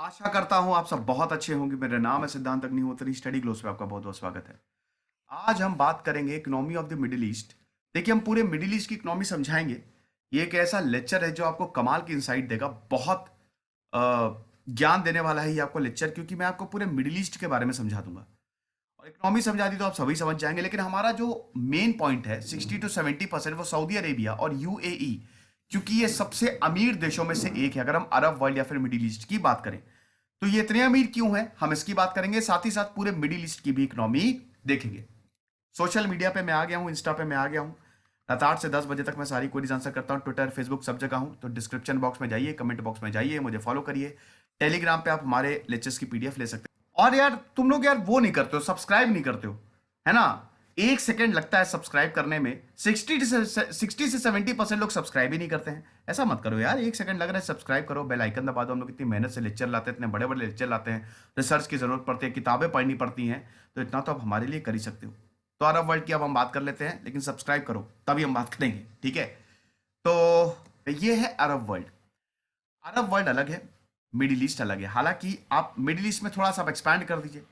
आशा करता हूँ आप सब बहुत अच्छे होंगे। मेरा नाम है सिद्धांत अग्निहोत्री। स्टडी ग्लोस पे आपका बहुत बहुत स्वागत है। आज हम बात करेंगे economy of the middle east. देखिए, हम पूरे मिडिल ईस्ट की इकोनॉमी समझाएंगे। ये एक ऐसा लेक्चर है जो आपको कमाल की इंसाइट देगा। बहुत ज्ञान देने वाला है ये आपको लेक्चर, क्योंकि मैं आपको पूरे मिडिल ईस्ट के बारे में समझा दूंगा। और इकोनॉमी समझा दी तो आप सभी समझ जाएंगे, लेकिन हमारा जो मेन पॉइंट है 60 to 70% वो सऊदी अरेबिया और यूएई, क्योंकि ये सबसे अमीर देशों में से एक है। अगर हम अरब वर्ल्ड या फिर मिडिल ईस्ट की बात करें तो ये इतने अमीर क्यों हैं, हम इसकी बात करेंगे। साथ ही साथ पूरे मिडिल ईस्ट की भी इकोनॉमी देखेंगे। सोशल मीडिया पे मैं आ गया हूँ, इंस्टा पे मैं आ गया हूँ। रात 8 से 10 बजे तक मैं सारी क्वेरीज आंसर करता हूँ। ट्विटर, फेसबुक सब जगह हूँ। तो डिस्क्रिप्शन बॉक्स में जाइए, कमेंट बॉक्स में जाइए, मुझे फॉलो करिए। टेलीग्राम पे आप हमारे लेक्चर्स की पीडीएफ ले सकते हैं। और यार तुम लोग यार वो नहीं करते हो, सब्सक्राइब नहीं करते हो, है ना। 1 सेकेंड लगता है सब्सक्राइब करने में। 60 से 70% लोग सब्सक्राइब ही नहीं करते हैं। ऐसा मत करो यार, 1 सेकंड लग रहा है, सब्सक्राइब करो, बेल आइकन दबा दो। हम लोग इतनी मेहनत से लेक्चर लाते हैं, इतने बड़े बड़े लेक्चर लाते हैं, रिसर्च की जरूरत पड़ती है, किताबें पढ़नी पड़ती हैं। तो इतना तो आप हमारे लिए कर ही सकते हो। तो अरब वर्ल्ड की अब हम बात कर लेते हैं, लेकिन सब्सक्राइब करो तभी हम बात करेंगे, ठीक है। तो ये है अरब वर्ल्ड। अरब वर्ल्ड अलग है, मिडिल ईस्ट अलग है। हालांकि आप मिडिल ईस्ट में थोड़ा सा एक्सपैंड कर दीजिए।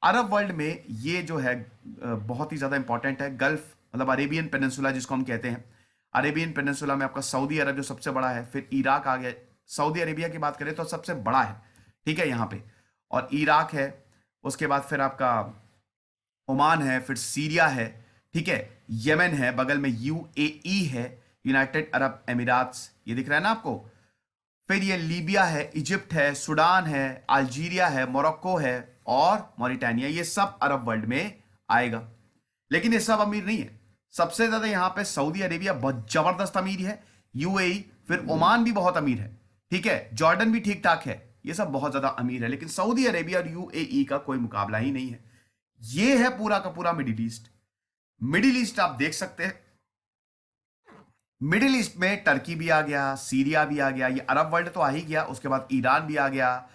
अरब वर्ल्ड में ये जो है बहुत ही ज्यादा इंपॉर्टेंट है। गल्फ मतलब अरेबियन पेनिनसुला जिसको हम कहते हैं। अरेबियन पेनिनसुला में आपका सऊदी अरब जो सबसे बड़ा है, फिर इराक आ गया। सऊदी अरेबिया की बात करें तो सबसे बड़ा है, ठीक है, यहाँ पे। और इराक है, उसके बाद फिर आपका ओमान है, फिर सीरिया है, ठीक है, यमन है, बगल में यूएई है, यूनाइटेड अरब एमिरात्स, ये दिख रहा है ना आपको। फिर ये लीबिया है, इजिप्ट है, सूडान है, अल्जीरिया है, मोरक्को है और मॉरिटानिया। ये सब अरब वर्ल्ड में आएगा। लेकिन ये सब अमीर नहीं है। सबसे ज्यादा यहां पे सऊदी अरेबिया बहुत जबरदस्त अमीर है। यूएई, फिर ओमान भी बहुत अमीर है, ठीक है, जॉर्डन भी ठीक ठाक है। ये सब बहुत ज्यादा अमीर है, लेकिन सऊदी अरेबिया और यूएई का कोई मुकाबला ही नहीं है। ये है पूरा का पूरा मिडिल ईस्ट। मिडिल ईस्ट आप देख सकते हैं। मिडिल ईस्ट में टर्की भी आ गया, सीरिया भी आ गया, ये अरब वर्ल्ड तो आ ही गया। उसके बाद ईरान भी आ गया,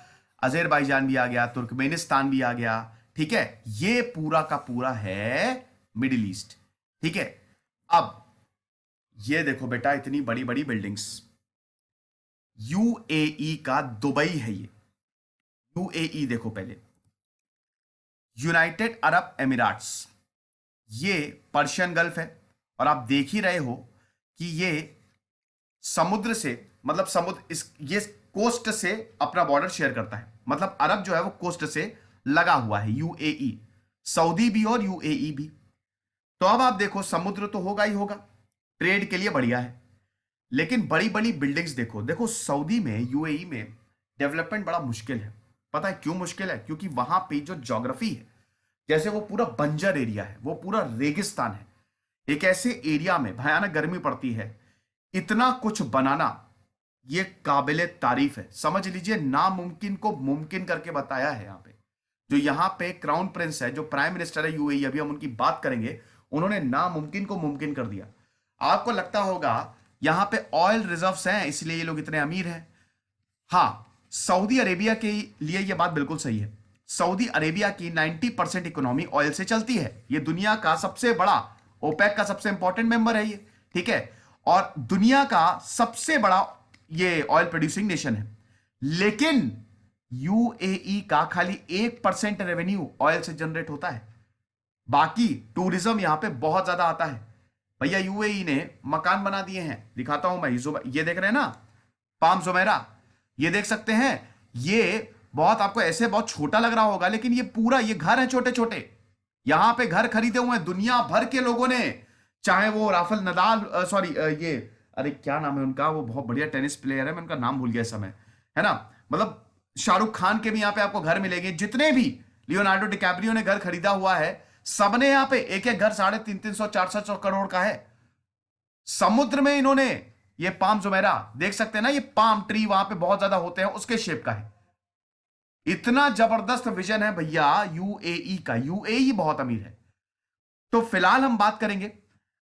अजरबैजान भी आ गया, तुर्कमेनिस्तान भी आ गया, ठीक है। ये पूरा का पूरा है मिडिल ईस्ट, ठीक है। अब ये देखो बेटा, इतनी बड़ी बड़ी बिल्डिंग्स। यूएई का दुबई है ये। यूएई देखो पहले, यूनाइटेड अरब एमिराट्स, ये पर्शियन गल्फ है। और आप देख ही रहे हो कि ये समुद्र से, मतलब समुद्र इस ये कोस्ट से अपना बॉर्डर शेयर करता है। मतलब अरब जो है वो कोस्ट से लगा हुआ है, यूएई। सऊदी भी और यूएई भी। तो अब आप देखो, समुद्र तो होगा ही होगा, ट्रेड के लिए बढ़िया है। लेकिन बड़ी बड़ी बिल्डिंग्स देखो। देखो सऊदी में, यूएई में डेवलपमेंट बड़ा मुश्किल है। पता है क्यों मुश्किल है? क्योंकि वहां पे जो ज्योग्राफी है, जैसे वो पूरा बंजर एरिया है, वो पूरा रेगिस्तान है। एक ऐसे एरिया में भयानक गर्मी पड़ती है। इतना कुछ बनाना ये काबिले तारीफ है। समझ लीजिए, नामुमकिन को मुमकिन करके बताया है यहाँ पे। जो यहाँ पे क्राउन प्रिंस है, जो प्राइम मिनिस्टर है यूएई, अभी हम उनकी बात करेंगे, उन्होंने नामुमकिन को मुमकिन कर दिया। आपको लगता होगा यहाँ पे ऑयल रिजर्व्स हैं इसलिए ये लोग इतने अमीर हैं। हाँ, सऊदी अरेबिया के लिए यह बात बिल्कुल सही है। सऊदी अरेबिया की 90% इकोनॉमी ऑयल से चलती है। ये दुनिया का सबसे बड़ा, ओपेक का सबसे इंपॉर्टेंट मेंबर है ये, ठीक है। और दुनिया का सबसे बड़ा ये ऑयल प्रोड्यूसिंग नेशन है। लेकिन यूएई का खाली 1% रेवेन्यू ऑयल से जनरेट होता है। बाकी टूरिज्म यहां पे बहुत ज्यादा आता है। भैया यूएई ने मकान बना दिए हैं, दिखाता हूं मैं। ये देख रहे हैं ना, पाम जुमेरा, ये देख सकते हैं। ये बहुत आपको ऐसे बहुत छोटा लग रहा होगा, लेकिन ये पूरा ये घर है छोटे छोटे। यहां पे घर खरीदे हुए हैं दुनिया भर के लोगों ने। चाहे वो राफेल नदाल, सॉरी, ये, अरे क्या नाम है उनका, वो बहुत बढ़िया टेनिस प्लेयर है, मैं उनका नाम भूल गया इस समय, है ना। मतलब शाहरुख खान के भी यहां पे आपको घर मिलेंगे। जितने भी लियोनार्डो डिकैप्रियो ने घर खरीदा हुआ है, सबने यहां पे एक एक घर 350 400 करोड़ का है। समुद्र में इन्होंने ये पाम जुमेरा देख सकते हैं ना, ये पाम ट्री वहां पे बहुत ज्यादा होते हैं, उसके शेप का है। इतना जबरदस्त विजन है भैया यूएई का। यूएई बहुत अमीर है। तो फिलहाल हम बात करेंगे।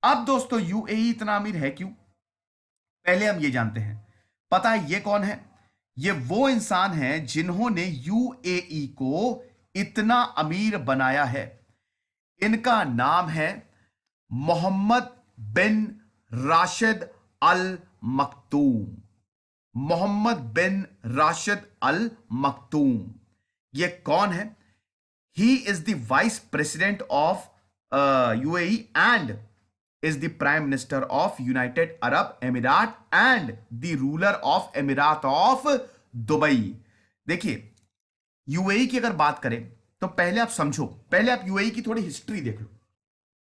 अब दोस्तों, यूएई इतना अमीर है क्यों? पहले हम ये जानते हैं। पता है ये कौन है? ये वो इंसान है जिन्होंने यूएई को इतना अमीर बनाया है। इनका नाम है मोहम्मद बिन राशिद अल मखतूम। मोहम्मद बिन राशिद अल मक्तूम। ये कौन है? He is the vice president of UAE and is the prime minister of United Arab Emirate and the ruler of Emirate of Dubai. देखिए, यूएई की अगर बात करें तो पहले आप समझो, पहले आप यूएई की थोड़ी हिस्ट्री देख लो।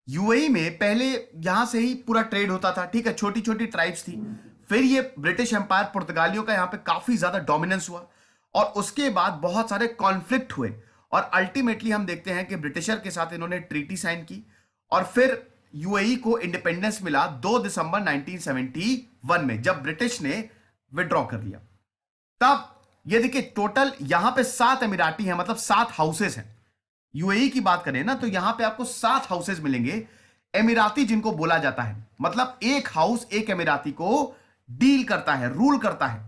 यूएई में पहले यहां से ही पूरा ट्रेड होता था, ठीक है, छोटी छोटी ट्राइब्स थी। फिर ये ब्रिटिश एम्पायर, पुर्तगालियों का यहां पे काफी ज्यादा डोमिनेंस हुआ और उसके बाद बहुत सारे कॉन्फ्लिक्ट हुए और अल्टीमेटली हम देखते हैं कि ब्रिटिशर के साथ इन्होंने ट्रीटी साइन की और फिर यूएई को इंडिपेंडेंस मिला 2 दिसंबर 1971 में, जब ब्रिटिश ने विड्रॉ कर लिया। तब ये देखिए, टोटल यहां पे 7 अमीराती हैं, मतलब 7 हाउसेस हैं। यूएई की बात करें ना तो यहां पे आपको 7 हाउसेस मिलेंगे एमिराती, जिनको बोला जाता है, मतलब एक हाउस एक एमिराती को डील करता है, रूल करता है।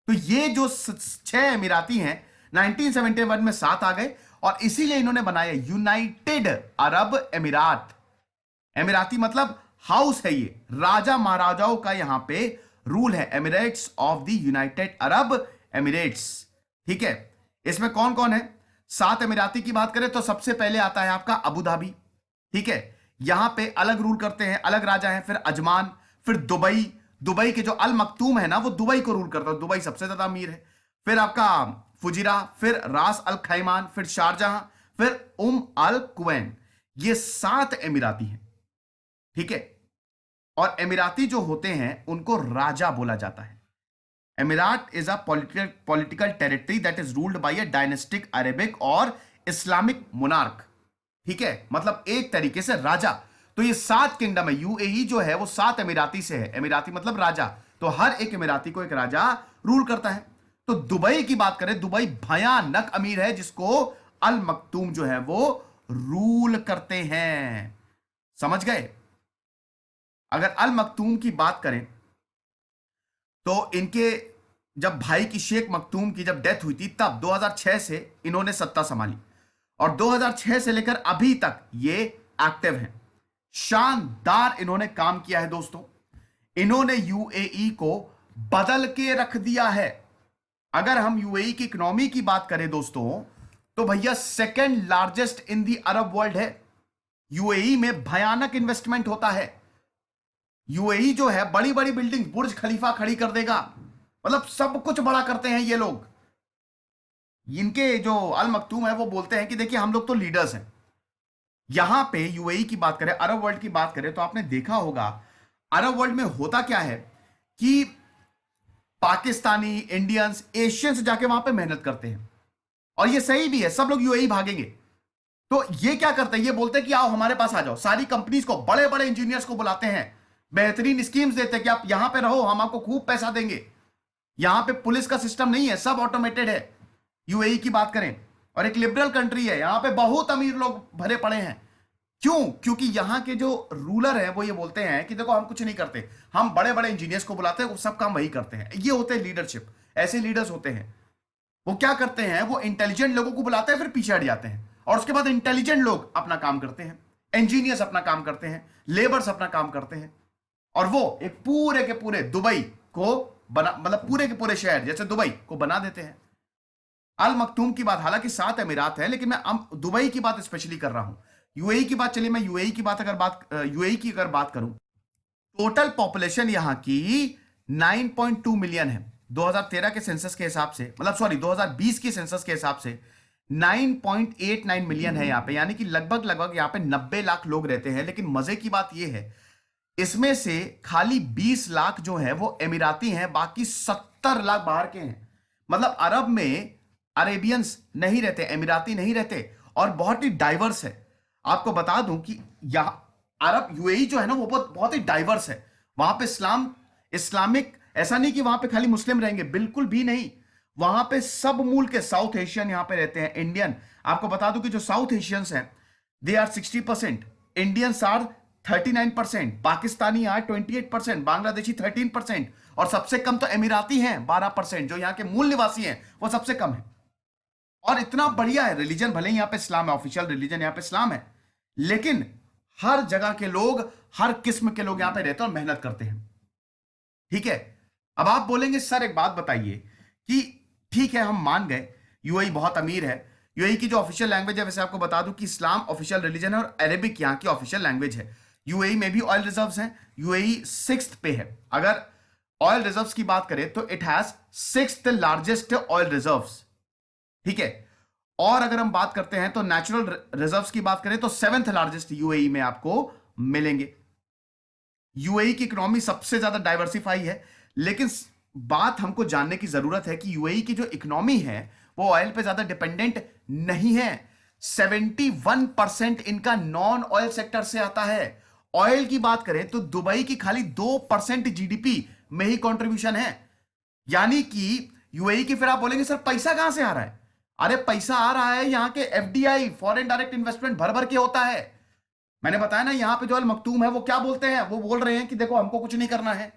तो ये जो 6 एमिराती हैं 1971 में 7 आ गए और इसीलिए इन्होंने बनाया यूनाइटेड अरब एमिरात। एमिराती मतलब हाउस है, ये राजा महाराजाओं का यहां पे रूल है, Emirates of the United Arab Emirates. ठीक है, इसमें कौन कौन है? 7 अमीराती की बात करें तो सबसे पहले आता है आपका अबू धाबी। ठीक है, यहां पे अलग रूल करते हैं, अलग राजा हैं। फिर अजमान, फिर दुबई, दुबई के जो अल मखतूम है ना वो दुबई को रूल करता है, दुबई सबसे ज्यादा अमीर है। फिर आपका फुजिरा, फिर रास अल खैमान, फिर शारजहां, फिर अल कुवैन। ये 7 अमीराती हैं। ठीक है, और एमिराती जो होते हैं उनको राजा बोला जाता है। एमिरात is a political territory that is ruled by a dynastic Arabic और इस्लामिक मोनार्क। ठीक है, मतलब एक तरीके से राजा। तो ये 7 किंगडम है, यूएई जो है वो 7 एमिराती से है। एमिराती मतलब राजा, तो हर एक एमिराती को एक राजा रूल करता है। तो दुबई की बात करें, दुबई भयानक अमीर है, जिसको अल मक्तूम जो है वो रूल करते हैं। समझ गए? अगर अल मक्तूम की बात करें तो इनके जब भाई की शेख मक्तूम की जब डेथ हुई थी तब 2006 से इन्होंने सत्ता संभाली और 2006 से लेकर अभी तक ये एक्टिव हैं। शानदार इन्होंने काम किया है दोस्तों। इन्होंने यूएई को बदल के रख दिया है। अगर हम यूएई की इकोनॉमी की बात करें दोस्तों तो भैया second largest in the Arab world है। यूएई में भयानक इन्वेस्टमेंट होता है। यूएई जो है बड़ी बड़ी बिल्डिंग, बुर्ज खलीफा खड़ी कर देगा, मतलब सब कुछ बड़ा करते हैं ये लोग। इनके जो अल मक्तूम है वो बोलते हैं कि देखिए हम लोग तो लीडर्स हैं। यहां पे यूएई की बात करें, अरब वर्ल्ड की बात करें तो आपने देखा होगा अरब वर्ल्ड में होता क्या है कि पाकिस्तानी, इंडियंस, एशियंस जाके वहां पे मेहनत करते हैं और ये सही भी है, सब लोग यूएई भागेंगे। तो ये क्या करते हैं, ये बोलते हैं कि आओ हमारे पास आ जाओ। सारी कंपनीज को, बड़े बड़े इंजीनियर्स को बुलाते हैं, बेहतरीन स्कीम्स देते हैं कि आप यहां पे रहो, हम आपको खूब पैसा देंगे। यहां पे पुलिस का सिस्टम नहीं है, सब ऑटोमेटेड है। यूएई की बात करें और एक लिबरल कंट्री है, यहां पे बहुत अमीर लोग भरे पड़े हैं। क्यों? क्योंकि यहां के जो रूलर हैं वो ये बोलते हैं कि देखो हम कुछ नहीं करते, हम बड़े बड़े इंजीनियर्स को बुलाते हैं, वो सब काम वही करते हैं। ये होते हैं लीडरशिप, ऐसे लीडर्स होते हैं। वो क्या करते हैं, वो इंटेलिजेंट लोगों को बुलाते हैं, फिर पीछे हट जाते हैं और उसके बाद इंटेलिजेंट लोग अपना काम करते हैं, इंजीनियर्स अपना काम करते हैं, लेबर्स अपना काम करते हैं और वो एक पूरे के पूरे दुबई को बना, मतलब पूरे के पूरे शहर जैसे दुबई को बना देते हैं। अल मखतूम की बात, हालांकि 7 अमीरात है लेकिन मैं दुबई की बात स्पेशली कर रहा हूं। यूएई की बात, चलिए मैं यूएई की अगर बात करूं, टोटल पॉपुलेशन यहां की 9.2 मिलियन है 2013 के सेंसस के हिसाब से, मतलब सॉरी 2020 के सेंसस के हिसाब से 9.89 मिलियन है यहां पे, यानी कि लगभग लगभग यहां पे 90 लाख लोग रहते हैं। लेकिन मजे की बात यह है इसमें से खाली 20 लाख जो है वो एमिराती हैं, बाकी 70 लाख बाहर के हैं। मतलब अरब में अरेबियंस नहीं रहते, एमिराती नहीं रहते और बहुत ही डाइवर्स है। आपको बता दूं कि यहां अरब यूएई जो है ना वो बहुत ही डाइवर्स है। वहां पे इस्लामिक, ऐसा नहीं कि वहां पे खाली मुस्लिम रहेंगे, बिल्कुल भी नहीं। वहां पे सब मूल के साउथ एशियन यहां पे रहते हैं, इंडियन। आपको बता दूं कि जो साउथ एशियंस हैं they are 60%, Indians are 39%, Pakistani are 28%, Bangladeshi 13% और सबसे कम तो एमिराती हैं 12%। जो यहां के मूल निवासी हैं वो सबसे कम है। और इतना बढ़िया है, रिलीजन भले ही यहां पे इस्लाम है, ऑफिशियल रिलीजन यहां पे इस्लाम है, लेकिन हर जगह के लोग, हर किस्म के लोग यहां पे रहते हैं और मेहनत करते हैं। ठीक है, अब आप बोलेंगे सर एक बात बताइए कि ठीक है हम मान गए यूएई बहुत अमीर है, यूएई की जो ऑफिशियल लैंग्वेज है, वैसे आपको बता दूं कि इस्लाम ऑफिशियल रिलीजन है और अरेबिक यहाँ की ऑफिशियल लैंग्वेज है। यूएई में भी ऑयल रिजर्व्स हैं, यूएई सिक्स्थ पे है। अगर ऑयल रिजर्व्स की बात करें तो it has sixth largest oil reserves, ठीक है। और अगर हम बात करते हैं तो नेचुरल रिजर्व्स की बात करें तो सेवेंथ लार्जेस्ट यूएई में आपको मिलेंगे। यूएई की इकोनॉमी सबसे ज्यादा डाइवर्सिफाई है, लेकिन बात हमको जानने की जरूरत है कि यूएई की जो इकोनॉमी है वो ऑयल पे ज्यादा डिपेंडेंट नहीं है। 71% इनका नॉन ऑयल सेक्टर से आता है। ऑयल की बात करें तो दुबई की खाली 2% जीडीपी में ही कंट्रीब्यूशन है। यानी कि यूएई की, फिर आप बोलेंगे सर पैसा कहां से आ रहा है? अरे पैसा आ रहा है यहां के एफडीआई, फॉरेन डायरेक्ट इन्वेस्टमेंट भर भर के होता है। मैंने बताया ना, यहां पे जो अल मखतूम है वो क्या बोलते हैं, वो बोल रहे हैं कि देखो हमको कुछ नहीं करना है,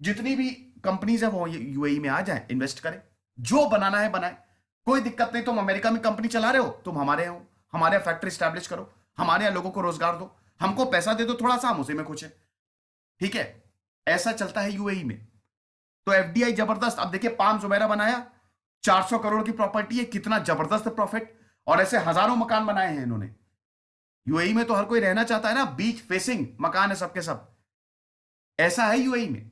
जितनी भी कंपनीज है वो यूएई में आ जाए, इन्वेस्ट करें, जो बनाना है बनाए, कोई दिक्कत नहीं। तुम अमेरिका में कंपनी चला रहे हो, तुम हमारे हो, हमारे फैक्ट्री स्टैब्लिश करो, हमारे यहां लोगों को रोजगार दो, हमको पैसा दे दो थोड़ा सा, हम उसी में खुश है, ठीक है। ऐसा चलता है यूएई में। तो एफडीआई जबरदस्त। अब देखिए पाम जुमेरा बनाया, 400 करोड़ की प्रॉपर्टी है, कितना जबरदस्त प्रॉफिट। और ऐसे हजारों मकान बनाए हैं इन्होंने। यूएई में तो हर कोई रहना चाहता है ना, बीच फेसिंग मकान है सबके सब। ऐसा है यूएई में।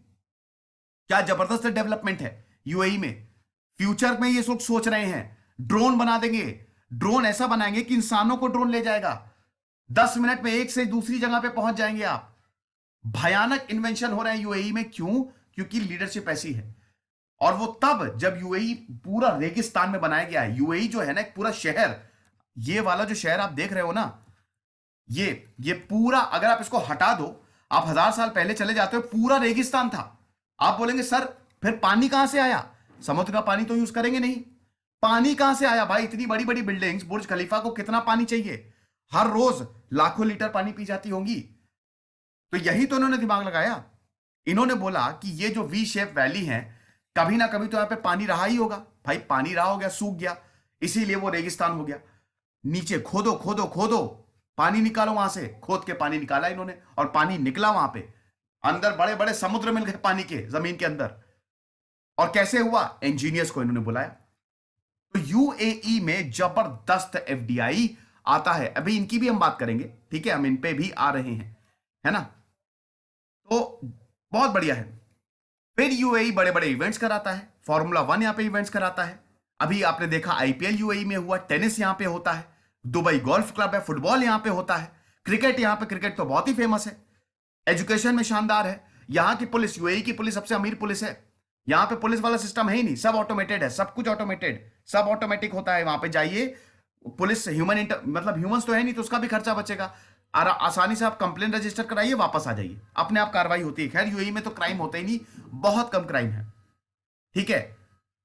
क्या जबरदस्त डेवलपमेंट है यूएई में। फ्यूचर में ये लोग सोच रहे हैं ड्रोन बना देंगे, ड्रोन ऐसा बनाएंगे कि इंसानों को ड्रोन ले जाएगा, 10 मिनट में एक से दूसरी जगह पे पहुंच जाएंगे आप। भयानक इन्वेंशन हो रहे हैं यूएई में। क्यों? क्योंकि लीडरशिप ऐसी है। और वो तब जब यूएई पूरा रेगिस्तान में बनाया गया है। यूएई जो है ना एक पूरा शहर, ये वाला जो शहर आप देख रहे हो ना, ये पूरा, अगर आप इसको हटा दो, आप 1000 साल पहले चले जाते हो, पूरा रेगिस्तान था। आप बोलेंगे सर फिर पानी कहां से आया? समुद्र का पानी तो यूज करेंगे नहीं, पानी कहां से आया भाई? इतनी बड़ी बड़ी बिल्डिंग्स, बुर्ज खलीफा को कितना पानी चाहिए? हर रोज लाखों लीटर पानी पी जाती होंगी। तो यही तो इन्होंने दिमाग लगाया। इन्होंने बोला कि ये जो वी शेप वैली है, कभी ना कभी तो यहां पे पानी रहा ही होगा। भाई पानी रहा हो गया, सूख गया, इसीलिए वो रेगिस्तान हो गया। नीचे खोदो खोदो खोदो, पानी निकालो, वहां से खोद के पानी निकाला इन्होंने, और पानी निकला वहां पे। अंदर बड़े बड़े समुद्र मिल गए पानी के, जमीन के अंदर। और कैसे हुआ? इंजीनियर्स को इन्होंने बुलाया। तो यूएई में जबरदस्त एफडीआई आता है। अभी इनकी भी हम बात करेंगे, ठीक है, हम इन पे भी आ रहे हैं, है ना। तो बहुत बढ़िया है। फिर यूएई बड़े बड़े इवेंट्स कराता है, फॉर्मूला 1 यहां पे इवेंट्स कराता है। अभी आपने देखा आईपीएल यूएई में हुआ, टेनिस यहां पे होता है, दुबई गोल्फ क्लब है, फुटबॉल यहां पे होता है, क्रिकेट यहां पे, क्रिकेट तो बहुत ही फेमस है, एजुकेशन में शानदार है। यहां की पुलिस, यूएई की पुलिस सबसे अमीर पुलिस है। यहां पे पुलिस वाला सिस्टम है ही नहीं, सब ऑटोमेटेड है, सब कुछ ऑटोमेटेड, सब ऑटोमेटिक होता है। वहां पे जाइए, पुलिस ह्यूमन मतलब ह्यूमंस तो है नहीं, तो उसका भी खर्चा बचेगा। आसानी से आप कंप्लेन रजिस्टर कराइए, वापस आ जाइए, अपने आप कार्रवाई होती है। खैर यूएई में तो क्राइम होता ही नहीं, बहुत कम क्राइम है, ठीक है।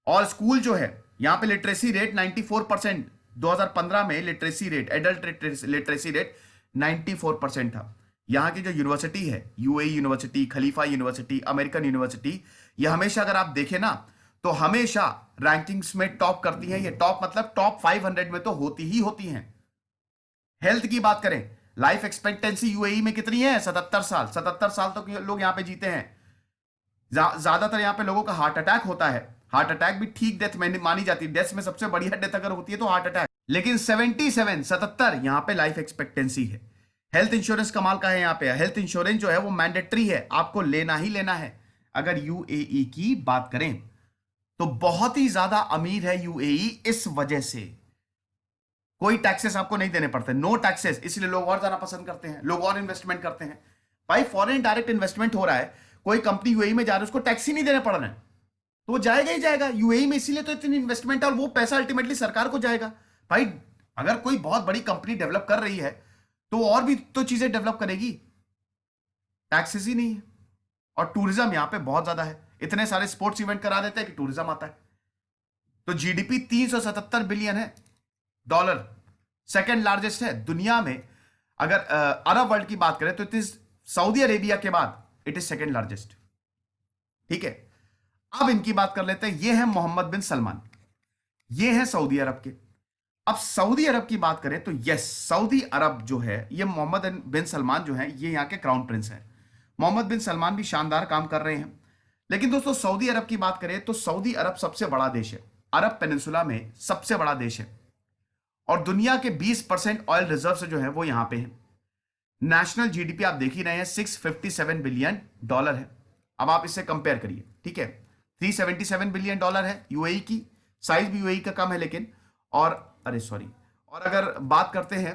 और स्कूल जो है यहां पे लिटरेसी रेट 94%, 2015 में literacy rate, adult literacy rate 94% था। यहां की जो यूनिवर्सिटी है, यूएई यूनिवर्सिटी, खलीफा यूनिवर्सिटी, अमेरिकन यूनिवर्सिटी, ये हमेशा अगर आप देखें ना तो हमेशा रैंकिंग्स में टॉप करती हैं। ये टॉप मतलब टॉप 500 में तो होती ही होती हैं। हेल्थ की बात करें, लाइफ एक्सपेक्टेंसी यूएई में कितनी है? 77 साल। 77 साल तक तो लोग यहां पे जीते हैं। ज्यादातर यहां पे लोगों का हार्ट अटैक होता है। हार्ट अटैक भी ठीक डेथ में मानी जाती है, डेथ में सबसे बढ़िया डेथ अगर होती है तो हार्ट अटैक। लेकिन 77 यहां पे लाइफ एक्सपेक्टेंसी है। हेल्थ इंश्योरेंस कमाल का है यहां पे। हेल्थ इंश्योरेंस जो है वो मैंडेटरी है, आपको लेना ही लेना है। अगर यूएई की बात करें तो बहुत ही ज्यादा अमीर है यूएई इस वजह से। कोई टैक्सेस आपको नहीं देने पड़ते, नो टैक्सेस, इसलिए लोग और जाना पसंद करते हैं, लोग और इन्वेस्टमेंट करते हैं। भाई फॉरेन डायरेक्ट इन्वेस्टमेंट हो रहा है, कोई कंपनी यूएई में जा रही है, उसको टैक्स ही नहीं देने पड़ रहे हैं, तो वो जाएगा ही जाएगा यूएई में। इसीलिए तो इतनी इन्वेस्टमेंट है, और वो पैसा अल्टीमेटली सरकार को जाएगा। भाई अगर कोई बहुत बड़ी कंपनी डेवलप कर रही है तो और भी तो चीजें डेवलप करेगी, टैक्सेस ही नहीं है। और टूरिज्म यहां पे बहुत ज्यादा है, इतने सारे स्पोर्ट्स इवेंट करा देते हैं कि टूरिज्म आता है। तो जीडीपी 377 बिलियन है डॉलर, सेकंड लार्जेस्ट है दुनिया में। अगर अरब वर्ल्ड की बात करें तो इट इज सऊदी अरेबिया के बाद इट इज सेकंड लार्जेस्ट, ठीक है। अब इनकी बात कर लेते हैं। ये है मोहम्मद बिन सलमान, ये है सऊदी अरब के। अब सऊदी अरब की बात करें तो यस, सऊदी अरब जो है, ये मोहम्मद बिन सलमान जो है, ये यहां के क्राउन प्रिंस हैं। मोहम्मद बिन सलमान भी शानदार काम कर रहे हैं, लेकिन दोस्तों सऊदी अरब की बात करें तो सऊदी अरब सबसे बड़ा देश है, अरब पेनिनसुला में सबसे बड़ा देश है, और दुनिया के 20% ऑयल रिजर्व जो है वो यहां पे है। नेशनल जीडीपी आप देख ही रहे हैं, $657 बिलियन है। अब आप इससे कंपेयर करिए, ठीक है, $377 बिलियन है यूएई की, साइज भी यूएई का कम है लेकिन, और अरे सॉरी, और अगर बात करते हैं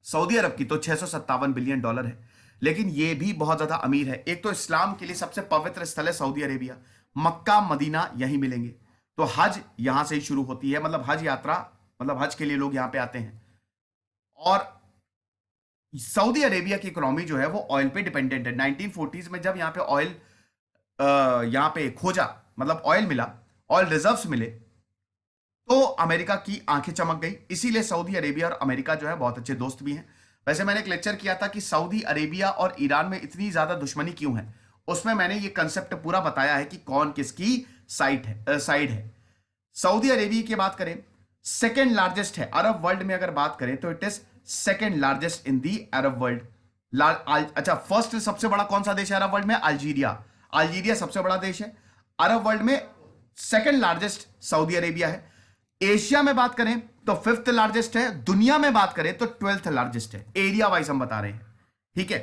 सऊदी अरब की तो $657 बिलियन है। लेकिन ये भी बहुत ज्यादा अमीर है। एक तो इस्लाम के लिए सबसे पवित्र स्थल है सऊदी अरेबिया, मक्का मदीना यहीं मिलेंगे, तो हज यहां से ही शुरू होती है, मतलब हज यात्रा, मतलब हज के लिए लोग यहां पे आते हैं। और सऊदी अरेबिया की इकोनॉमी जो है वो ऑयल पे डिपेंडेंट है। 1940s में जब यहाँ पे ऑयल यहाँ पे खोजा, मतलब ऑयल मिला, ऑयल रिजर्व्स मिले, तो अमेरिका की आंखें चमक गई। इसीलिए सऊदी अरेबिया और अमेरिका जो है बहुत अच्छे दोस्त भी हैं। वैसे मैंने एक लेक्चर किया था कि सऊदी अरेबिया और ईरान में इतनी ज्यादा दुश्मनी क्यों है, उसमें मैंने ये कंसेप्ट पूरा बताया है कि कौन किसकी साइड है। सऊदी अरेबिया की बात करें, सेकेंड लार्जेस्ट है अरब वर्ल्ड में, अगर बात करें तो it is second largest in the Arab world. अच्छा, फर्स्ट सबसे बड़ा कौन सा देश है अरब वर्ल्ड में? अल्जीरिया। अल्जीरिया सबसे बड़ा देश है अरब वर्ल्ड में। सेकेंड लार्जेस्ट सऊदी अरेबिया है। एशिया में बात करें तो फिफ्थ लार्जेस्ट है। दुनिया में बात करें तो 12th लार्जेस्ट है। एरिया वाइज हम बता रहे हैं, ठीक है।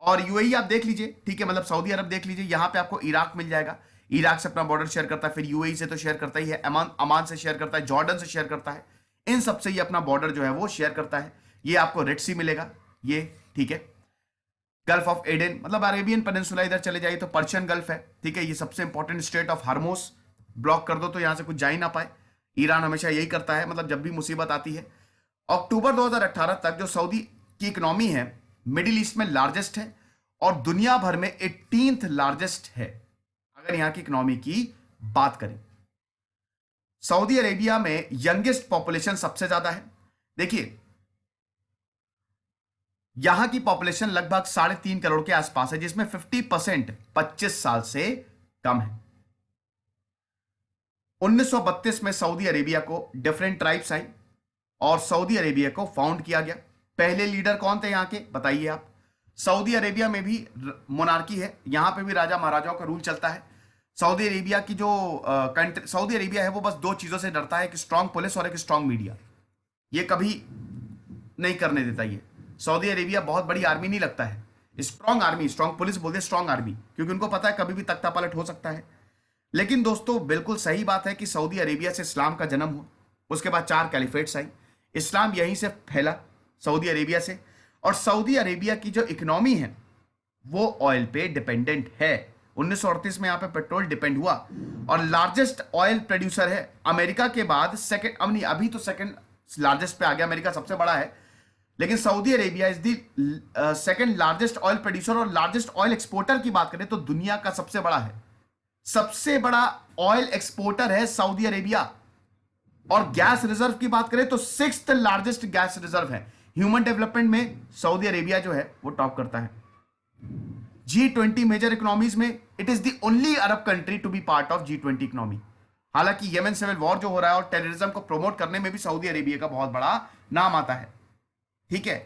और यूएई आप देख लीजिए, ठीक है, मतलब सऊदी अरब देख लीजिए, यहां पे आपको इराक मिल जाएगा, इराक से अपना बॉर्डर शेयर करता है, फिर यूएई से तो शेयर करता ही है, अमान से शेयर करता है, जॉर्डन से शेयर करता है, इन सबसे ये अपना बॉर्डर जो है वो शेयर करता है। ये आपको रेड सी मिलेगा, ये ठीक है। गल्फ ऑफ एडन, मतलब अरेबियन पेनिनसुला, इधर चले जाइए तो पर्शियन गल्फ है, ठीक है। ये सबसे इंपॉर्टेंट स्ट्रेट ऑफ हार्मोस ब्लॉक कर दो तो यहां से कुछ जा ही ना पाए। ईरान हमेशा यही करता है, मतलब जब भी मुसीबत आती है। अक्टूबर 2018 तक जो सऊदी की इकोनॉमी है मिडिल ईस्ट में लार्जेस्ट है, और दुनिया भर में 18th लार्जेस्ट है अगर यहां की इकोनॉमी की बात करें। सऊदी अरेबिया में यंगेस्ट पॉपुलेशन सबसे ज्यादा है। देखिए, यहां की पॉपुलेशन लगभग 3.5 करोड़ के आसपास है, जिसमें 50% 25 साल से कम है। 1932 में सऊदी अरेबिया को डिफरेंट ट्राइब्स आई और सऊदी अरेबिया को फाउंड किया गया। पहले लीडर कौन थे यहां के, बताइए आप। सऊदी अरेबिया में भी मोनार्की है, यहां पे भी राजा महाराजाओं का रूल चलता है। सऊदी अरेबिया की जो कंट्री सऊदी अरेबिया है वो बस दो चीजों से डरता है, एक स्ट्रांग पुलिस और एक स्ट्रांग मीडिया। ये कभी नहीं करने देता। ये सऊदी अरेबिया बहुत बड़ी आर्मी नहीं लगता है, स्ट्रांग आर्मी, स्ट्रांग पुलिस बोलते हैं, स्ट्रांग आर्मी, क्योंकि उनको पता है कभी भी तख्ता पलट हो सकता है। लेकिन दोस्तों बिल्कुल सही बात है कि सऊदी अरेबिया से इस्लाम का जन्म हुआ, उसके बाद 4 कैलिफेट्स आई, इस्लाम यहीं से फैला सऊदी अरेबिया से। और सऊदी अरेबिया की जो इकोनॉमी है वो ऑयल पे डिपेंडेंट है। 1938 में यहां पे पेट्रोल डिपेंड हुआ, और लार्जेस्ट ऑयल प्रोड्यूसर है अमेरिका के बाद। सेकंड, अब नहीं, अभी तो सेकंड लार्जेस्ट पे आ गया, अमेरिका सबसे बड़ा है, लेकिन Saudi Arabia is the second largest oil producer. और लार्जेस्ट ऑयल एक्सपोर्टर की बात करें तो दुनिया का सबसे बड़ा है, सबसे बड़ा ऑयल एक्सपोर्टर है सऊदी अरेबिया। और गैस रिजर्व की बात करें तो 6th लार्जेस्ट गैस रिजर्व है। ह्यूमन डेवलपमेंट में सऊदी अरेबिया जो है वो टॉप करता है। G20 मेजर इकोनॉमीज में it is the only Arab country to be part of G20 economy. हालांकि येमेन सिविल वॉर जो हो रहा है और टेररिज्म को प्रमोट करने में भी सऊदी अरेबिया का बहुत बड़ा नाम आता है, ठीक है।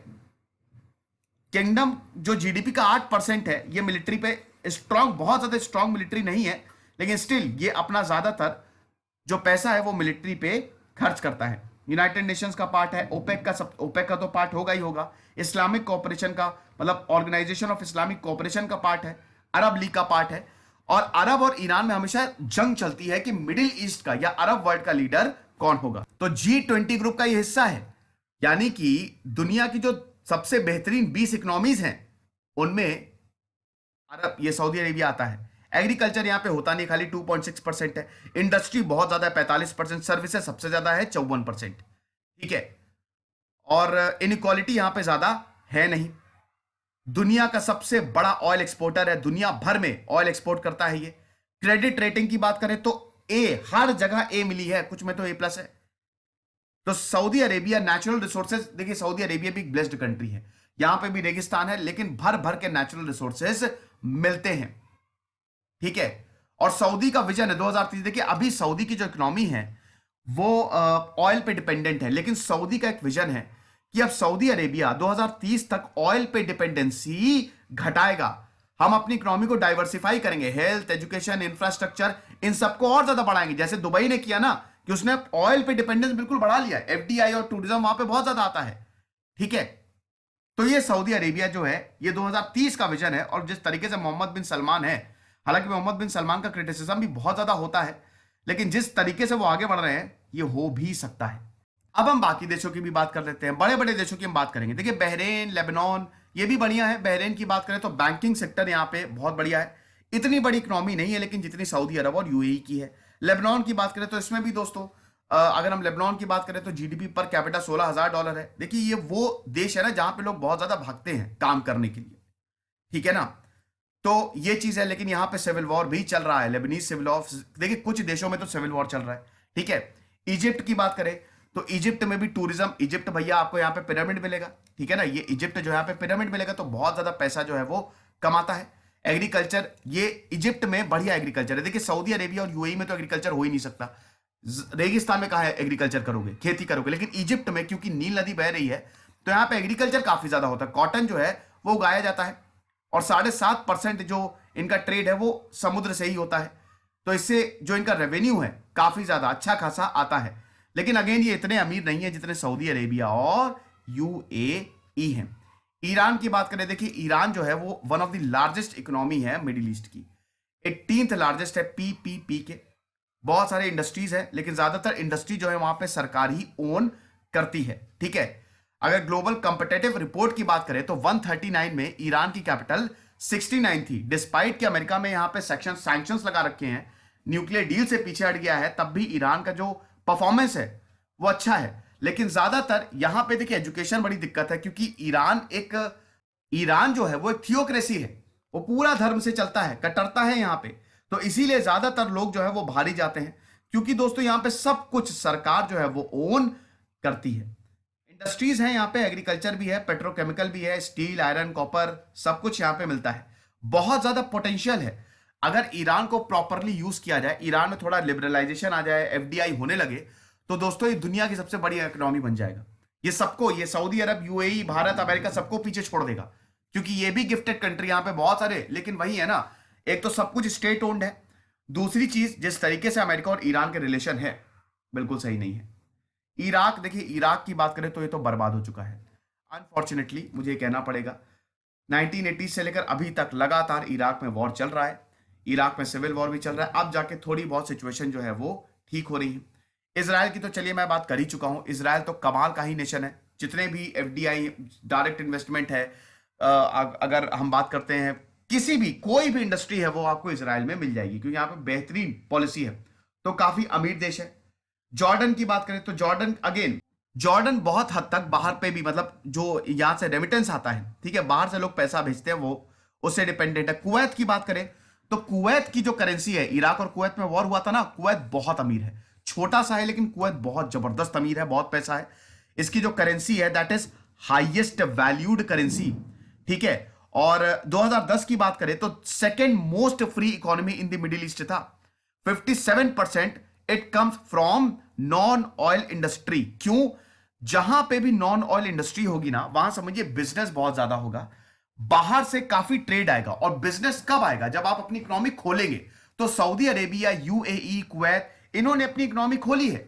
किंगडम जो जीडीपी का 8% है, ये मिलिट्री पे स्ट्रांग, बहुत ज्यादा स्ट्रांग मिलिट्री नहीं है, लेकिन स्टिल ये अपना ज्यादातर जो पैसा है वो मिलिट्री पे खर्च करता है। यूनाइटेड नेशंस का पार्ट है, ओपेक का तो पार्ट होगा ही होगा, इस्लामिक कोऑपरेशन का, मतलब ऑर्गेनाइजेशन ऑफ इस्लामिक कोऑपरेशन का पार्ट है, अरब लीग का पार्ट है। और अरब और ईरान में हमेशा जंग चलती है कि मिडिल ईस्ट का या अरब वर्ल्ड का लीडर कौन होगा। तो G20 ग्रुप का ये हिस्सा है, यानी कि दुनिया की जो सबसे बेहतरीन 20 इकोनॉमीज हैं उनमें अरब, ये सऊदी अरेबिया आता है। एग्रीकल्चर यहां पे होता नहीं, खाली 2.6% है। इंडस्ट्री बहुत ज्यादा है, 45%। सर्विसेज सबसे ज्यादा है, 54%, ठीक है। और इनइक्वालिटी यहां पे ज्यादा है नहीं। दुनिया का सबसे बड़ा ऑयल एक्सपोर्टर है, दुनिया भर में ऑयल एक्सपोर्ट करता है ये। क्रेडिट रेटिंग की बात करें तो ए, हर जगह ए मिली है, कुछ में तो A+ है। तो सऊदी अरेबिया नेचुरल रिसोर्सेज, देखिए सऊदी अरेबिया भी ब्लेस्ड कंट्री है, यहां पे भी रेगिस्तान है लेकिन भर भर के नेचुरल रिसोर्सेज मिलते हैं, ठीक है। और सऊदी का विजन है 2030, देखिए अभी सऊदी की जो इकोनॉमी है वो ऑयल पे डिपेंडेंट है, लेकिन सऊदी का एक विजन है कि अब सऊदी अरेबिया 2030 तक ऑयल पे डिपेंडेंसी घटाएगा। हम अपनी इकोनॉमी को डाइवर्सिफाई करेंगे, हेल्थ, एजुकेशन, इंफ्रास्ट्रक्चर, इन सबको और ज्यादा बढ़ाएंगे, जैसे दुबई ने किया ना कि उसने ऑयल पे डिपेंडेंस बिल्कुल बढ़ा लिया, एफडीआई और टूरिज्म वहां पे बहुत ज्यादा आता है। ठीक है, तो ये सऊदी अरेबिया जो है ये 2030 का विजन है। और जिस तरीके से मोहम्मद बिन सलमान है, हालांकि मोहम्मद बिन सलमान का क्रिटिसिज्म भी बहुत ज्यादा होता है, लेकिन जिस तरीके से वो आगे बढ़ रहे हैं ये हो भी सकता है। अब हम बाकी देशों की भी बात कर लेते हैं, बड़े बड़े देशों की हम बात करेंगे। देखिए बहरीन, लेबनान, ये भी बढ़िया है। बहरीन की बात करें तो बैंकिंग सेक्टर यहाँ पे बहुत बढ़िया है, इतनी बड़ी इकोनॉमी नहीं है लेकिन जितनी सऊदी अरब और यूएई की है। लेबनान की बात करें तो इसमें भी दोस्तों अगर हम लेबनान की बात करें तो जीडीपी पर कैपिटा $16,000 है। देखिए ये वो देश है ना जहां पे लोग बहुत ज्यादा भागते हैं काम करने के लिए, ठीक है ना, तो ये चीज है। लेकिन यहाँ पे सिविल वॉर भी चल रहा है, लेबनीज सिविल वॉर। देखिए कुछ देशों में तो सिविल वॉर चल रहा है, ठीक है। इजिप्ट की बात करें तो इजिप्ट में भी टूरिज्म, इजिप्ट भैया आपको यहाँ पे पिरामिड मिलेगा, ठीक है ना, ये इजिप्ट जो यहाँ पे पिरामिड मिलेगा तो बहुत ज्यादा पैसा जो है वो कमाता है। एग्रीकल्चर, ये इजिप्ट में बढ़िया एग्रीकल्चर है। देखिए सऊदी अरेबिया और यूएई में तो एग्रीकल्चर हो ही नहीं सकता, रेगिस्तान में कहा है एग्रीकल्चर करोगे, खेती करोगे, लेकिन इजिप्ट में क्योंकि नील नदी बह रही है तो यहाँ पे एग्रीकल्चर काफी ज्यादा होता है, कॉटन जो है वो उगाया जाता है, और 7.5% जो इनका ट्रेड है वो समुद्र से ही होता है, तो इससे जो इनका रेवेन्यू है काफी ज्यादा अच्छा खासा आता है। लेकिन अगेन ये इतने अमीर नहीं है जितने सऊदी अरेबिया और यूएई हैं। ईरान की बात करें, देखिए ईरान जो है वो one of the largest economy है मिडिल ईस्ट की, 18th लार्जेस्ट है पीपीपी के। बहुत सारे इंडस्ट्रीज है लेकिन ज्यादातर इंडस्ट्री जो है वहां पे सरकार ही ओन करती है, ठीक है। अगर ग्लोबल कंपिटेटिव रिपोर्ट की बात करें तो 139 में ईरान की कैपिटल 69 थी, डिस्पाइट कि अमेरिका में यहां पे सैंक्शंस लगा रखे हैं, न्यूक्लियर डील से पीछे हट गया है, तब भी ईरान का जो परफॉर्मेंस है वो अच्छा है। लेकिन ज्यादातर यहां पे देखिए एजुकेशन बड़ी दिक्कत है, क्योंकि ईरान जो है वो एक थियोक्रेसी है, वो पूरा धर्म से चलता है, कट्टरता है यहां पे, तो इसीलिए ज्यादातर लोग जो है वो बाहर ही जाते हैं, क्योंकि दोस्तों यहां पे सब कुछ सरकार जो है वो ओन करती है। इंडस्ट्रीज हैं यहाँ पे, एग्रीकल्चर भी है, पेट्रोकेमिकल भी है, स्टील, आयरन, कॉपर, सब कुछ यहाँ पे मिलता है, बहुत ज्यादा पोटेंशियल है। अगर ईरान को प्रॉपरली यूज किया जाए, ईरान में थोड़ा लिबरलाइजेशन आ जाए, एफडीआई होने लगे, तो दोस्तों ये दुनिया की सबसे बड़ी इकोनॉमी बन जाएगा। ये सबको, ये सऊदी अरब, यूएई, भारत, अमेरिका सबको पीछे छोड़ देगा, क्योंकि ये भी गिफ्टेड कंट्री यहाँ पे बहुत सारे। लेकिन वही है ना, एक तो सब कुछ स्टेट ओन्ड है, दूसरी चीज जिस तरीके से अमेरिका और ईरान के रिलेशन है बिल्कुल सही नहीं है। इराक, देखिए इराक की बात करें तो ये तो बर्बाद हो चुका है, अनफॉर्चुनेटली मुझे कहना पड़ेगा। 1980 से लेकर अभी तक लगातार इराक में वॉर चल रहा है, इराक में सिविल वॉर भी चल रहा है। अब जाके थोड़ी बहुत सिचुएशन जो है वो ठीक हो रही है। इसराइल की तो चलिए मैं बात कर ही चुका हूं, इसराइल तो कमाल का ही नेशन है, जितने भी एफडीआई डायरेक्ट इन्वेस्टमेंट है, अगर हम बात करते हैं किसी भी कोई भी इंडस्ट्री है वो आपको इसराइल में मिल जाएगी, क्योंकि यहाँ पे बेहतरीन पॉलिसी है, तो काफी अमीर देश है। जॉर्डन की बात करें तो जॉर्डन, अगेन जॉर्डन बहुत हद तक बाहर पे भी, मतलब जो यहां से रेमिटेंस आता है, ठीक है, बाहर से लोग पैसा भेजते हैं, वो उससे डिपेंडेंट है। कुवैत की बात करें तो कुवैत की जो करेंसी है, इराक और कुवैत में वॉर हुआ था ना, कुवैत बहुत अमीर है, छोटा सा है लेकिन कुवैत बहुत जबरदस्त अमीर है, बहुत पैसा है। इसकी जो करेंसी है that is highest valued currency, ठीक है। और 2010 की बात करें तो second most free economy in the middle east था, 57% it comes from non oil industry. क्यों? जहां पे भी नॉन ऑयल इंडस्ट्री होगी ना, वहां समझिए बिजनेस बहुत ज्यादा होगा, बाहर से काफी ट्रेड आएगा। और बिजनेस कब आएगा? जब आप अपनी इकोनॉमी खोलेंगे। तो सऊदी अरेबिया, यूएई, कुवैत, इन्होंने अपनी इकोनॉमी खोली है,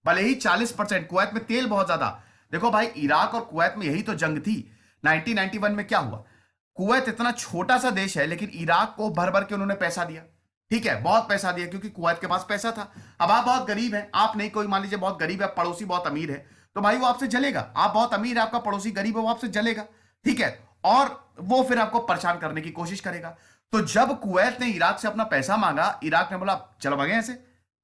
भले ही 40%। कुवैत में तेल बहुत ज्यादा, देखो भाई इराक और कुवैत में यही तो जंग थी। 1991 में क्या हुआ? कुवैत इतना छोटा सा देश है लेकिन इराक को भर भर के उन्होंने पैसा दिया, ठीक है, बहुत पैसा दिया, क्योंकि कुवैत के पास पैसा था। अब आप बहुत गरीब हैं, आप नहीं, कोई मान लीजिए बहुत गरीब है, पड़ोसी बहुत अमीर है, तो भाई वो आपसे जलेगा। आप बहुत अमीर है, आपका पड़ोसी गरीब है, वो आपसे जलेगा, ठीक है, और वो फिर आपको परेशान करने की कोशिश करेगा। तो जब कुवैत ने इराक से अपना पैसा मांगा, इराक ने बोला चलो भागे ऐसे,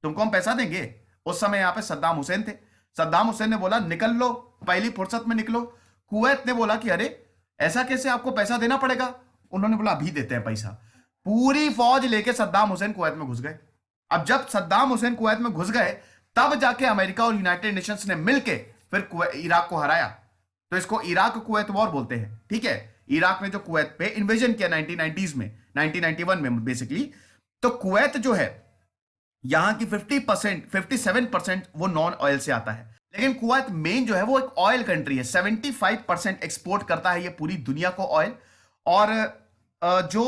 तुमको हम पैसा देंगे। उस समय यहां पे सद्दाम हुसैन थे, सद्दाम हुसैन ने बोला निकल लो, पहली फुर्सत में निकलो। कुवैत ने बोला कि अरे ऐसा कैसे, आपको पैसा देना पड़ेगा। उन्होंने बोला अभी देते हैं पैसा। पूरी फौज लेके सद्दाम हुसैन कुवैत में घुस गए। अब जब सद्दाम हुसैन कुवैत में घुस गए, तब जाके अमेरिका और यूनाइटेड नेशंस ने मिलके फिर इराक को हराया। तो इसको इराक कुवैत वॉर बोलते हैं, ठीक है। इराक ने जो कुवैत पे इन्वेजन किया 1990s में, 1991 में बेसिकली, तो कुवैत जो है यहां की 57% वो नॉन ऑयल से आता है। लेकिन कुवैत मेन जो है वो एक ऑयल कंट्री है, 75% एक्सपोर्ट करता है ये पूरी दुनिया को ऑयल। और जो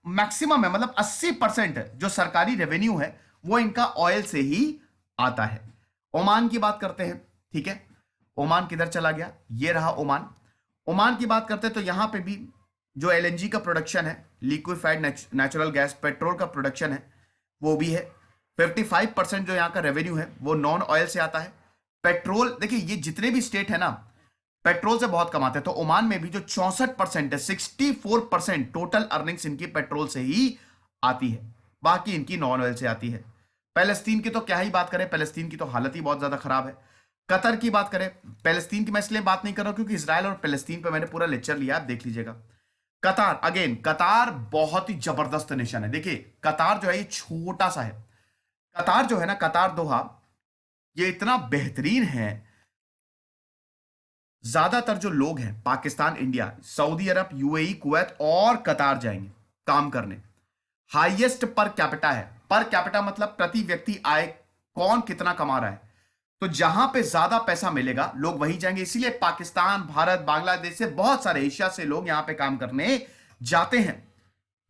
मैक्सिमम है, मतलब 80% जो सरकारी रेवेन्यू है वो इनका ऑयल से ही आता है। ओमान की बात करते हैं, ठीक है, ओमान किधर चला गया, ये रहा ओमान। ओमान की बात करते हैं तो यहां पे भी जो एलएनजी का प्रोडक्शन है, लिक्विफाइड नेचुरल गैस, पेट्रोल का प्रोडक्शन है, वो भी है। 55% जो यहाँ का रेवेन्यू है वो नॉन ऑयल से आता है। पेट्रोल, देखिए ये जितने भी स्टेट है ना पेट्रोल से बहुत कमाते हैं, तो ओमान में भी जो 64% है, 64% टोटल अर्निंग्स इनकी पेट्रोल से ही आती है, बाकी इनकी नॉन ऑयल से आती है। पैलेस्तीन की तो क्या ही बात करें, पैलेस्तीन की तो हालत ही बहुत ज्यादा खराब है। कतर की बात करें, पैलेस्तीन की मैं इसलिए बात नहीं कर रहा हूं क्योंकि इसराइल और पैलेस्तीन पे मैंने पूरा लेक्चर लिया, आप देख लीजिएगा। कतार, अगेन कतार बहुत ही जबरदस्त नेशन है। देखिए कतार जो है ये छोटा सा है, कतार जो है ना, कतार दोहा, ये इतना बेहतरीन है। ज्यादातर जो लोग हैं पाकिस्तान, इंडिया, सऊदी अरब, यूएई, कुवैत और कतार जाएंगे काम करने। हाईएस्ट पर कैपिटा है, पर कैपिटा मतलब प्रति व्यक्ति आय, कौन कितना कमा रहा है, तो जहां पे ज्यादा पैसा मिलेगा लोग वहीं जाएंगे। इसीलिए पाकिस्तान, भारत, बांग्लादेश से बहुत सारे एशिया से लोग यहां पे काम करने जाते हैं।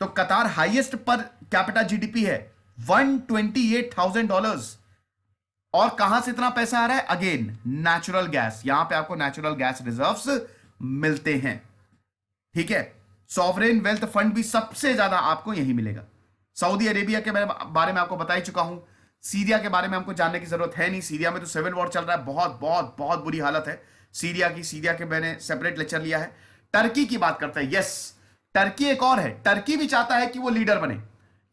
तो कतार हाईएस्ट पर कैपिटा जीडीपी है $128,000। और कहां से इतना पैसा आ रहा है, अगेन नेचुरल गैस, यहां पे आपको नेचुरल गैस रिजर्व्स मिलते हैं, ठीक है। सॉवरेन वेल्थ फंड भी सबसे ज्यादा आपको यही मिलेगा। सऊदी अरेबिया के बारे में आपको बता ही चुका हूं। सीरिया के बारे में हमको जानने की जरूरत है नहीं, सीरिया में तो सिविल वॉर चल रहा है, बहुत बहुत बहुत बुरी हालत है सीरिया की। सीरिया के मैंने सेपरेट लेक्चर लिया है। टर्की की बात करते हैं, यस टर्की एक और है, टर्की भी चाहता है कि वो लीडर बने।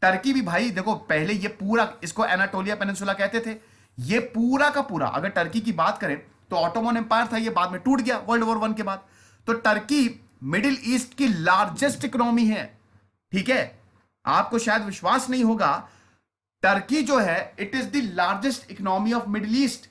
टर्की भी भाई देखो, पहले ये पूरा, इसको एनाटोलिया पेनिनसुला कहते थे, ये पूरा का पूरा, अगर टर्की की बात करें तो ऑटोमन एम्पायर था, ये बाद में टूट गया वर्ल्ड वॉर 1 के बाद। तो टर्की मिडिल ईस्ट की लार्जेस्ट इकोनॉमी है, ठीक है। आपको शायद विश्वास नहीं होगा, टर्की जो है it is the largest economy of middle east.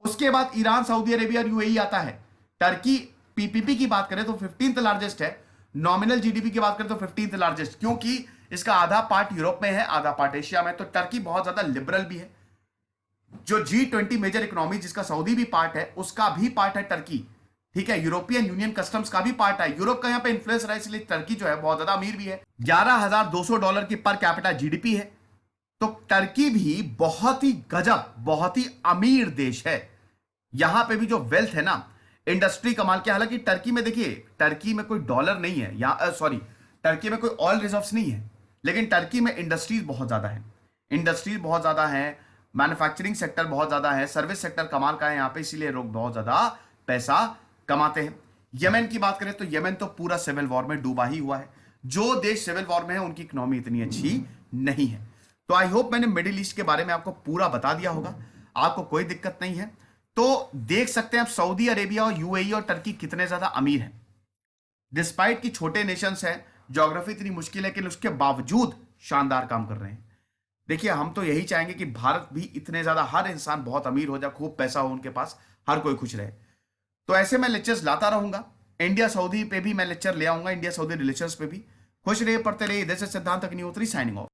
उसके बाद ईरान, सऊदी अरेबिया और यूएई आता है। टर्की पीपीपी की बात करें तो 15th लार्जेस्ट है, नॉमिनल जीडीपी की बात करें तो 15th लार्जेस्ट, क्योंकि इसका आधा पार्ट यूरोप में है, आधा पार्ट एशिया में। तो टर्की बहुत ज्यादा लिबरल भी है। जो G20 मेजर इकोनॉमी जिसका सऊदी भी पार्ट है, उसका भी पार्ट है टर्की, ठीक है। यूरोपियन यूनियन कस्टम्स का भी पार्ट है, यूरोप का यहां पे इन्फ्लुएंस रहा है, इसलिए टर्की जो है बहुत ज्यादा अमीर भी है। $11,200 की पर कैपिटा जीडीपी है। तो टर्की भी बहुत ही गजब, बहुत ही अमीर देश है। यहां पे भी जो वेल्थ है ना, इंडस्ट्री कमाल की। हालांकि टर्की में देखिए, टर्की में कोई डॉलर नहीं है, या सॉरी टर्की में कोई ऑयल रिजर्व्स नहीं है, लेकिन टर्की में इंडस्ट्रीज बहुत ज्यादा है, इंडस्ट्रीज बहुत ज्यादा है, मैन्युफैक्चरिंग सेक्टर बहुत ज्यादा है, सर्विस सेक्टर कमाल का है यहां पे, इसीलिए लोग बहुत ज्यादा पैसा कमाते हैं। यमन की बात करें तो यमन तो पूरा सिविल वॉर में डूबा ही हुआ है। जो देश सिविल वॉर में है उनकी इकोनॉमी इतनी अच्छी नहीं है। तो आई होप मैंने मिडिल ईस्ट के बारे में आपको पूरा बता दिया होगा, आपको कोई दिक्कत नहीं है। तो देख सकते हैं आप सऊदी अरेबिया और यूएई और टर्की कितने ज्यादा अमीर हैं, डिस्पाइट कि छोटे नेशंस हैं, ज्योग्राफी इतनी मुश्किल है, लेकिन उसके बावजूद शानदार काम कर रहे हैं। देखिए हम तो यही चाहेंगे कि भारत भी इतने ज्यादा, हर इंसान बहुत अमीर हो जाए, खूब पैसा हो उनके पास, हर कोई खुश रहे। तो ऐसे मैं लेक्चर्स लाता रहूंगा, इंडिया सऊदी पे भी मैं लेक्चर ले आऊंगा, इंडिया सऊदी रिलेशंस पे भी। खुश रहिए, पढ़ते रहिए। इधर से सिद्धांत अग्निहोत्री साइनिंग ऑफ।